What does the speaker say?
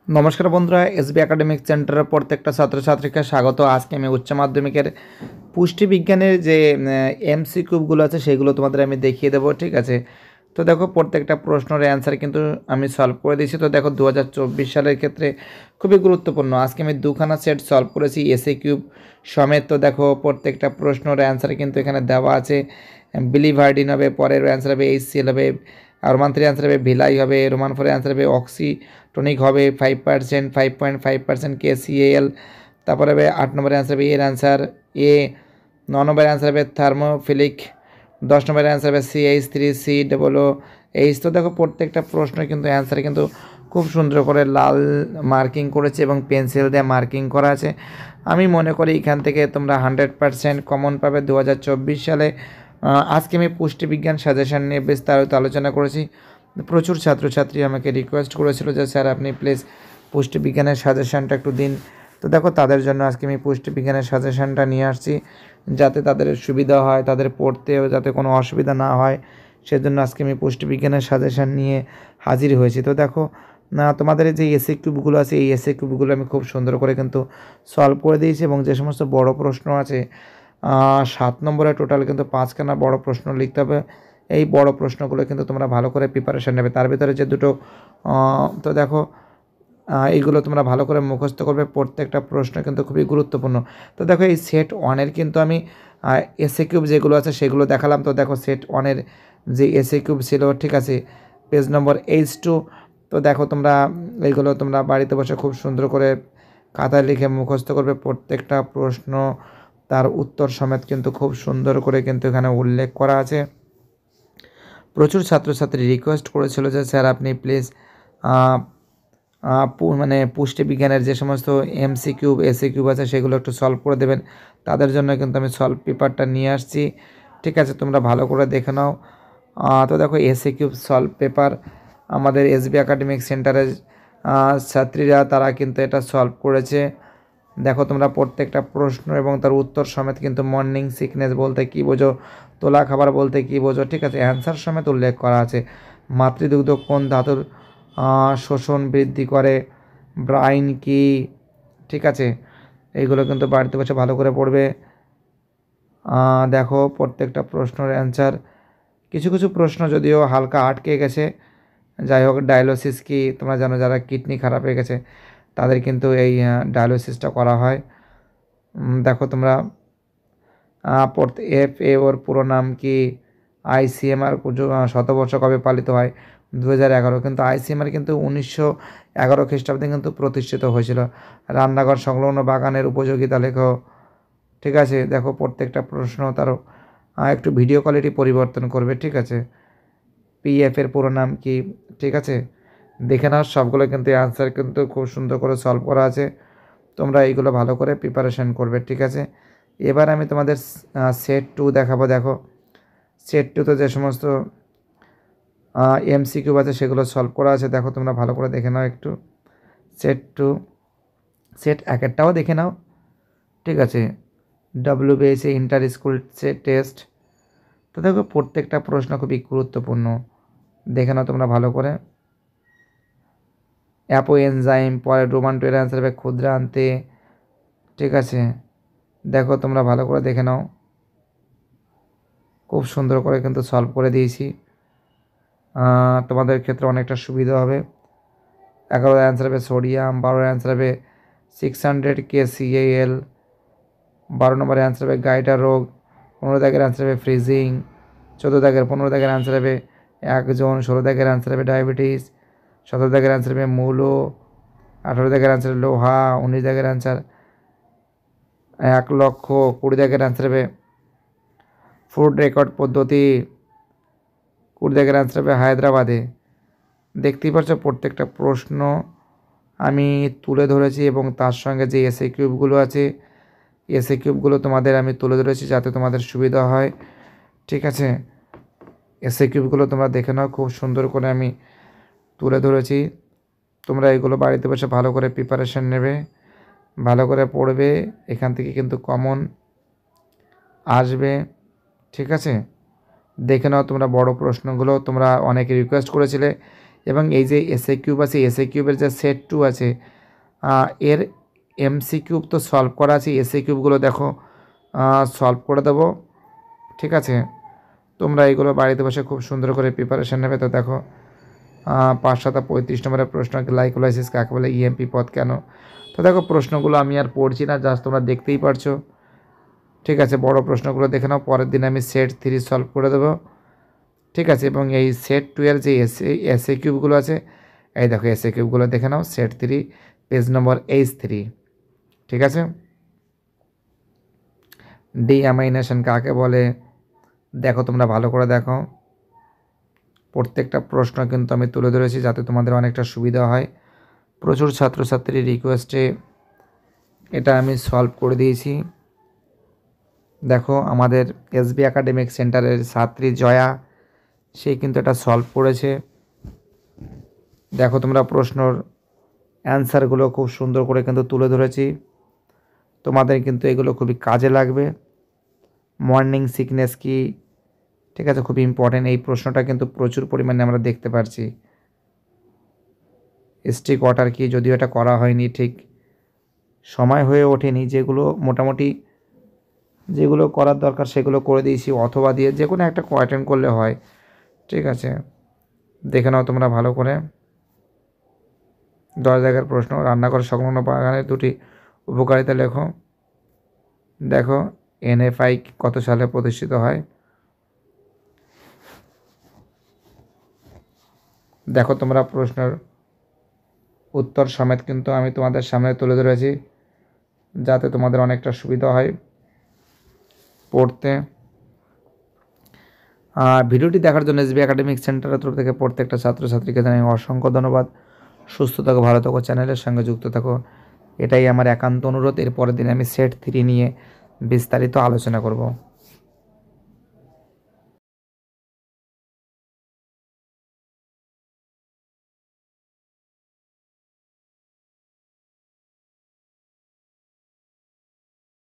নমস্কার বন্ধুরা, SB academic সেন্টারের প্রত্যেকটা ছাত্রছাত্রীকে স্বাগত। আজকে আমি উচ্চ মাধ্যমিকের পুষ্টিবিজ্ঞানের যে এমসিকিউগুলো আছে সেগুলো তোমাদের আমি দেখিয়ে দেবো, ঠিক আছে। তো দেখো, প্রত্যেকটা প্রশ্নের অ্যান্সার কিন্তু আমি সলভ করে দিয়েছি। তো দেখো, 2024 সালের ক্ষেত্রে খুবই গুরুত্বপূর্ণ। আজকে আমি দুখানা সেট সলভ করেছি এসএ কিউব সমেত। তো দেখো, প্রত্যেকটা প্রশ্নের অ্যান্সার কিন্তু এখানে দেওয়া আছে। বিলিভার্ডিন হবে, পরের অ্যান্সার হবে এইচসিএল হবে, আর রোমান 3 অ্যান্সার হবে ভিলাই হবে, রোমান 4 অ্যান্সার হবে অক্সিটনিক হবে 5%, 5.5% KCAL। তারপরে হবে 8 নম্বরের অ্যান্সার হবে এর অ্যান্সার এ, 9 নম্বরের অ্যান্সার হবে থার্মোফিলিক, 10 নম্বরের অ্যান্সার হবে CH3COOH। তো দেখো, প্রত্যেকটা প্রশ্ন কিন্তু অ্যান্সার কিন্তু খুব সুন্দর করে লাল মার্কিং করেছে এবং পেন্সিল দিয়ে মার্কিং করা আছে। আমি মনে করি এখান থেকে তোমরা 100% কমন পাবে 2024 সালে। আজকে আমি পুষ্টিবিজ্ঞান সাজেশন নিয়ে বিস্তারিত আলোচনা করেছি। প্রচুর ছাত্রছাত্রী আমাকে রিকোয়েস্ট করেছিল যে স্যার আপনি প্লিজ পুষ্টিবিজ্ঞানের সাজেশনটা একটু দিন। তো দেখো, তাদের জন্য আজকে আমি পুষ্টিবিজ্ঞানের সাজেশনটা নিয়ে আসছি, যাতে তাদের সুবিধা হয়, তাদের পড়তেও যাতে কোনো অসুবিধা না হয়, সেজন্য আজকে আমি পুষ্টিবিজ্ঞানের সাজেশন নিয়ে হাজির হয়েছি। তো দেখো, তোমাদের যে এসএ কিউবগুলো আছে এই এসএ কিউবগুলো আমি খুব সুন্দর করে কিন্তু সলভ করে দিয়েছি, এবং যে সমস্ত বড় প্রশ্ন আছে 7 নম্বরে টোটাল কিন্তু 5খানা বড় প্রশ্ন লিখতে হবে। এই বড় প্রশ্নগুলো কিন্তু তোমরা ভালো করে প্রিপারেশান নেবে। তার ভিতরে যে দুটো তো দেখো, এইগুলো তোমরা ভালো করে মুখস্থ করবে। প্রত্যেকটা প্রশ্ন কিন্তু খুবই গুরুত্বপূর্ণ। তো দেখো, এই সেট ওয়ানের কিন্তু আমি এসএ কিউব যেগুলো আছে সেগুলো দেখালাম। তো দেখো, সেট ওয়ানের যে এসএ কিউব ছিল, ঠিক আছে, পেজ নম্বর H2। তো দেখো, তোমরা এইগুলো তোমরা বাড়িতে বসে খুব সুন্দর করে খাতায় লিখে মুখস্থ করবে। প্রত্যেকটা প্রশ্ন তার উত্তর সমেত কিন্তু খুব সুন্দর করে কিন্তু এখানে উল্লেখ করা আছে। প্রচুর ছাত্রছাত্রী রিকোয়েস্ট করেছিল যে স্যার আপনি প্লিজ মানে পুষ্টিবিজ্ঞানের যে সমস্ত এমসিকিউ এসিকিউ আছে সেগুলো একটু সলভ করে দেবেন। তাদের জন্য কিন্তু আমি সলভ পেপারটা নিয়ে আসছি, ঠিক আছে, তোমরা ভালো করে দেখে নাও। তো দেখো, এসিকিউ সলভ পেপার আমাদের এসবি একাডেমিক সেন্টারের ছাত্রীরা তারা কিন্তু এটা সলভ করেছে। দেখো, তোমরা প্রত্যেকটা প্রশ্ন এবং তার উত্তর সমেত কিন্তু মর্নিং সিকনেস বলতে কী বোঝো, তোলা খাবার বলতে কী বোঝো, ঠিক আছে, অ্যান্সার সমেত উল্লেখ করা আছে। মাতৃদুগ্ধ কোন ধাতুর শোষণ বৃদ্ধি করে, ব্রাইন কি, ঠিক আছে, এইগুলো কিন্তু বাড়িতে বসে ভালো করে পড়বে। দেখো, প্রত্যেকটা প্রশ্নের অ্যান্সার, কিছু কিছু প্রশ্ন যদিও হালকা আটকে গেছে। যাই হোক, ডায়ালিসিস কি তোমরা জানো, যারা কিডনি খারাপ হয়ে গেছে তাদের কিন্তু এই ডায়ালিসিসটা করা হয়। দেখো তোমরা, FA ওর পুরো নাম কি, ICMR শতবর্ষ কবে পালিত হয়, 2011। কিন্তু ICMR কিন্তু 1911 খ্রিস্টাব্দে কিন্তু প্রতিষ্ঠিত হয়েছিল। রান্নাঘর সংলগ্ন বাগানের উপযোগিতা লেখো, ঠিক আছে। দেখো, প্রত্যেকটা প্রশ্ন তার একটু ভিডিও কোয়ালিটি পরিবর্তন করবে, ঠিক আছে। PF এর পুরো নাম কি, ঠিক আছে, দেখে নাও। সবগুলো কিন্তু অ্যান্সার কিন্তু খুব সুন্দর করে সলভ করা আছে। তোমরা এইগুলো ভালো করে প্রিপারেশান করবে, ঠিক আছে। এবার আমি তোমাদের সেট 2 দেখাবো। দেখো, সেট 2তে যে সমস্ত এমসিকিউ আছে সেগুলো সলভ করা আছে। দেখো, তোমরা ভালো করে দেখে নাও একটু। সেট 2, সেট 1-এরটাও দেখে নাও, ঠিক আছে। WBSE inter school test. তো দেখো, প্রত্যেকটা প্রশ্ন খুবই গুরুত্বপূর্ণ, দেখে নাও তোমরা ভালো করে। অ্যাপো এনজাইম, পরে রোমান 2 এর অ্যান্সার হবে ক্ষুদ্রান্তে, ঠিক আছে। দেখো, তোমরা ভালো করে দেখে নাও, খুব সুন্দর করে কিন্তু সলভ করে দিয়েছি। তোমাদের ক্ষেত্রে অনেকটা সুবিধা হবে। 11 অ্যান্সার হবে সোডিয়াম, 12 অ্যান্সার হবে 600 KCAL, 12 নম্বরে অ্যান্সার হবে গাইডার রোগ, 15 দাগের অ্যান্সার হবে ফ্রিজিং, 15 দাগের অ্যান্সার হবে একজন, 16 দাগের অ্যান্সার হবে ডায়াবেটিস, 17 দাগের অ্যান্সার হবে মূলো, 18 দাগের অ্যান্সার লোহা, 19 দাগের অ্যান্সার 1 লক্ষ, 20 দাগের অ্যান্সার হবে ফুড রেকর্ড পদ্ধতি, 20 দাগের অ্যান্সার হবে হায়দ্রাবাদে। দেখতেই পাচ্ছ, প্রত্যেকটা প্রশ্ন আমি তুলে ধরেছি, এবং তার সঙ্গে যে এসএ কিউবগুলো আছে এসএ কিউবগুলো তোমাদের আমি তুলে ধরেছি যাতে তোমাদের সুবিধা হয়, ঠিক আছে। এসএ কিউবগুলো তোমরা দেখে নাও, খুব সুন্দর করে আমি তুলে ধরেছি। তোমরা এগুলো বাড়িতে বসে ভালো করে প্রিপারেশান নেবে, ভালো করে পড়বে। এখান থেকে কিন্তু কমন আসবে, ঠিক আছে। দেখে নাও তোমরা বড় প্রশ্নগুলো। তোমরা অনেকে রিকোয়েস্ট করেছিলে এবং এই যে এসএ কিউব আছে, এসএ কিউবের যে সেট 2 আছে এর এমসি কিউব তো সলভ করা আছে, এসএ কিউবগুলো দেখো সলভ করে দেবো। ঠিক আছে, তোমরা এইগুলো বাড়িতে বসে খুব সুন্দর করে প্রিপারেশান নেবে। তো দেখো 5-7-35 নম্বরের প্রশ্ন, গ্লাইকোলাইসিস কাকে বলে, ইএমপি পথ কেন। তো দেখো প্রশ্নগুলো আমি আর পড়ছি না, জাস্ট তোমরা দেখতেই পারছো। ঠিক আছে, বড় প্রশ্নগুলো দেখে নাও, পরের দিন আমি সেট 3 সলভ করে দেবো। ঠিক আছে, এবং এই সেট 2 এর যে এসএ কিউবগুলো আছে, এই দেখো এসএ কিউবগুলো দেখে নাও, সেট 3 পেজ নম্বর H3। ঠিক আছে, ডিঅ্যামাইনেশন কাকে বলে, দেখো তোমরা ভালো করে দেখো, প্রত্যেকটা প্রশ্ন কিন্তু আমি তুলে ধরেছি যাতে তোমাদের অনেকটা সুবিধা হয়। প্রচুর ছাত্রছাত্রীর রিকোয়েস্টে এটা আমি সলভ করে দিয়েছি। দেখো আমাদের এসবি একাডেমিক সেন্টারের ছাত্রী জয়া, সে কিন্তু এটা সলভ করেছে। দেখো তোমরা প্রশ্নর অ্যান্সারগুলো খুব সুন্দর করে কিন্তু তুলে ধরেছি, তোমাদের কিন্তু এগুলো খুবই কাজে লাগবে। মর্নিং সিকনেস কি, ঠিক আছে, খুব ইম্পর্টেন্ট এই প্রশ্নটা কিন্তু প্রচুর পরিমাণে আমরা দেখতে পাচ্ছি। স্টিক ওয়াটার কি, যদিও এটা করা হয়নি, ঠিক সময় হয়ে ওঠেনি, মোটামুটি যেগুলো করার দরকার সেগুলো করে দিয়েছি, অথবা দিয়ে যে কোনো একটা অ্যাটেন্ড করলে হয়। ঠিক আছে, দেখে নাও তোমরা ভালো করে। 10 জায়গার প্রশ্ন, রান্নাঘর সংলগ্ন বাগানের 2টি উপকারিতা লেখো। দেখো এনএফআই কত সালে প্রতিষ্ঠিত হয়। দেখো তোমরা প্রশ্নের উত্তর সমেত কিন্তু আমি তোমাদের সামনে তুলে ধরেছি যাতে তোমাদের অনেকটা সুবিধা হয় পড়তে। ভিডিওটি দেখার জন্য এসবি একাডেমিক সেন্টারের তরফ থেকে প্রত্যেকটা ছাত্রছাত্রীকে জানাই অসংখ্য ধন্যবাদ। সুস্থ থাকো, ভালো থাকো, চ্যানেলের সঙ্গে যুক্ত থাকো, এটাই আমার একান্ত অনুরোধ। এর পরের দিন আমি সেট 3 নিয়ে বিস্তারিত আলোচনা করব।